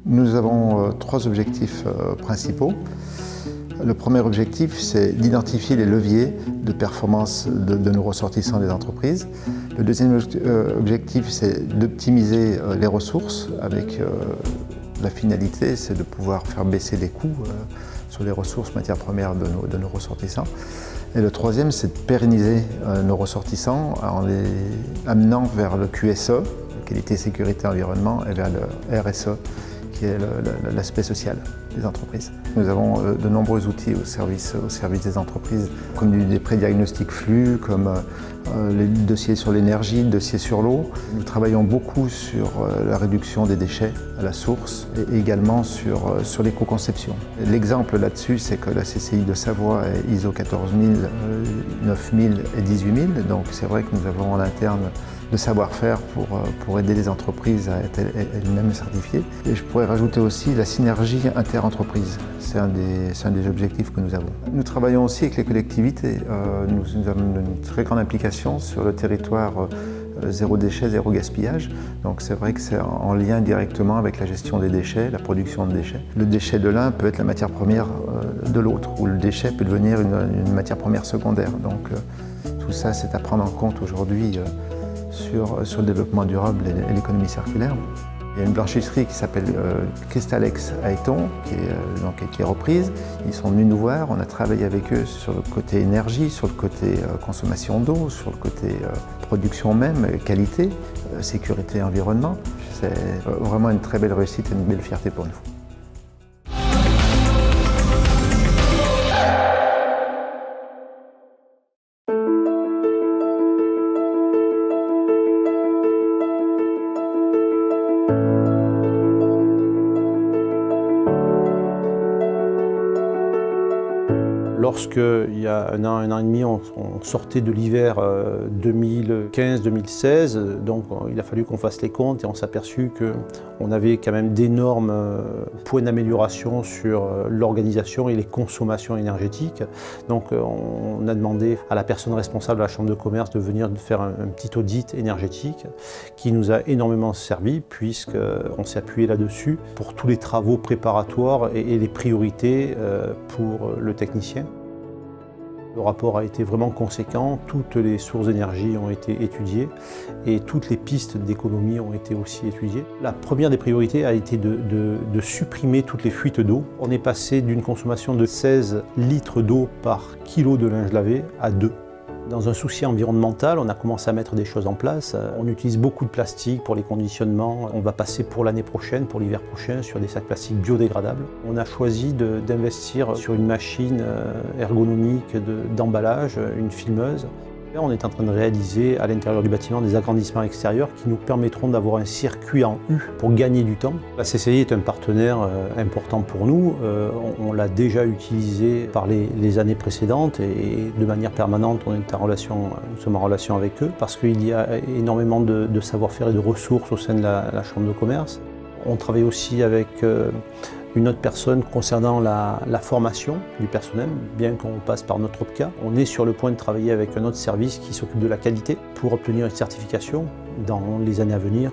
Nous avons trois objectifs principaux. Le premier objectif, c'est d'identifier les leviers de performance de nos ressortissants des entreprises. Le deuxième objectif, c'est d'optimiser les ressources avec la finalité, c'est de pouvoir faire baisser les coûts sur les ressources matières premières de nos ressortissants. Et le troisième, c'est de pérenniser nos ressortissants en les amenant vers le QSE, qualité, sécurité, environnement, et vers le RSE, qui est l'aspect social des entreprises. Nous avons de nombreux outils au service des entreprises, comme des pré-diagnostics flux, comme les dossiers sur l'énergie, le dossier sur l'eau. Nous travaillons beaucoup sur la réduction des déchets à la source et également sur l'éco-conception. L'exemple là-dessus, c'est que la CCI de Savoie est ISO 14000, 9000 et 18000. Donc c'est vrai que nous avons en interne de savoir-faire pour aider les entreprises à être elles-mêmes certifiées. Et je pourrais rajouter aussi la synergie inter-entreprise. C'est un des objectifs que nous avons. Nous travaillons aussi avec les collectivités. Nous avons une très grande implication sur le territoire zéro déchet, zéro gaspillage. Donc c'est vrai que c'est en lien directement avec la gestion des déchets, la production de déchets. Le déchet de l'un peut être la matière première de l'autre, ou le déchet peut devenir une matière première secondaire. Donc tout ça, c'est à prendre en compte aujourd'hui sur le développement durable et l'économie circulaire. Il y a une blanchisserie qui s'appelle Crystalex à Eton, qui est reprise. Ils sont venus nous voir, on a travaillé avec eux sur le côté énergie, sur le côté consommation d'eau, sur le côté production même, qualité, sécurité et environnement. C'est vraiment une très belle réussite et une belle fierté pour nous. Lorsqu'il y a un an et demi, on sortait de l'hiver 2015-2016, donc il a fallu qu'on fasse les comptes et on s'est aperçu qu'on avait quand même d'énormes points d'amélioration sur l'organisation et les consommations énergétiques. Donc on a demandé à la personne responsable de la Chambre de commerce de venir faire un petit audit énergétique qui nous a énormément servi puisqu'on s'est appuyé là-dessus pour tous les travaux préparatoires et les priorités pour le technicien. Le rapport a été vraiment conséquent, toutes les sources d'énergie ont été étudiées et toutes les pistes d'économie ont été aussi étudiées. La première des priorités a été de supprimer toutes les fuites d'eau. On est passé d'une consommation de 16 litres d'eau par kilo de linge lavé à 2. Dans un souci environnemental, on a commencé à mettre des choses en place. On utilise beaucoup de plastique pour les conditionnements. On va passer pour l'année prochaine, pour l'hiver prochain, sur des sacs plastiques biodégradables. On a choisi d'investir sur une machine ergonomique d'emballage, une filmeuse. Là, on est en train de réaliser à l'intérieur du bâtiment des agrandissements extérieurs qui nous permettront d'avoir un circuit en U pour gagner du temps. La CCI est un partenaire important pour nous. On l'a déjà utilisé par les années précédentes et de manière permanente, nous sommes en relation avec eux parce qu'il y a énormément de savoir-faire et de ressources au sein de la Chambre de commerce. On travaille aussi avec une autre personne concernant la formation du personnel, bien qu'on passe par notre OPCA. On est sur le point de travailler avec un autre service qui s'occupe de la qualité pour obtenir une certification dans les années à venir.